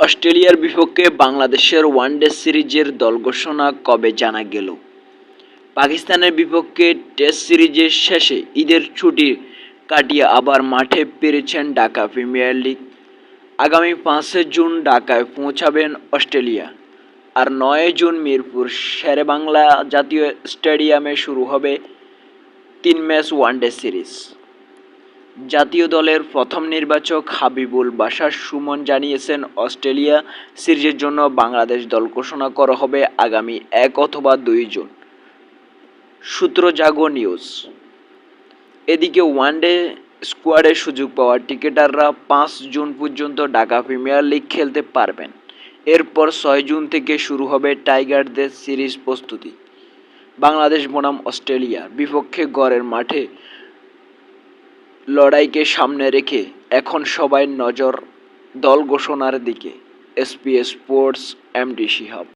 অস্ট্রেলিয়ার বিপক্ষে বাংলাদেশের ওয়ানডে সিরিজের দল ঘোষণা কবে জানা গেল? পাকিস্তানের বিপক্ষে টেস্ট সিরিজের শেষে ঈদের ছুটি কাটিয়ে আবার মাঠে ফিরেছেন ঢাকা প্রিমিয়ার লিগ। আগামী 5 জুন ঢাকায় পৌঁছাবেন অস্ট্রেলিয়া। আর 9 জুন মিরপুর শেরেবাংলা জাতীয় স্টেডিয়ামে শুরু হবে 3 ম্যাচ ওয়ানডে সিরিজ। জাতীয় দলের প্রথম নির্বাচক হাবিবুল বাশার সুমন জানিয়েছেন, অস্ট্রেলিয়া সিরিজের জন্য বাংলাদেশ দল ঘোষণা করা হবে আগামী 1 অথবা 2 জুন। সূত্র জাগো নিউজ। এদিকে ওয়ানডে স্কোয়াডে সুযোগ পাওয়া ক্রিকেটাররা 5 জুন পর্যন্ত ঢাকা প্রিমিয়ার লিগ খেলতে পারবেন। এরপর 6 জুন থেকে শুরু হবে টাইগারদের সিরিজ প্রস্তুতি। বাংলাদেশ বনাম অস্ট্রেলিয়ার বিপক্ষে ঘরের মাঠে লড়াইকে সামনে রেখে এখন সবাই নজর দল ঘোষণার দিকে। SPS sports, MD Shihab.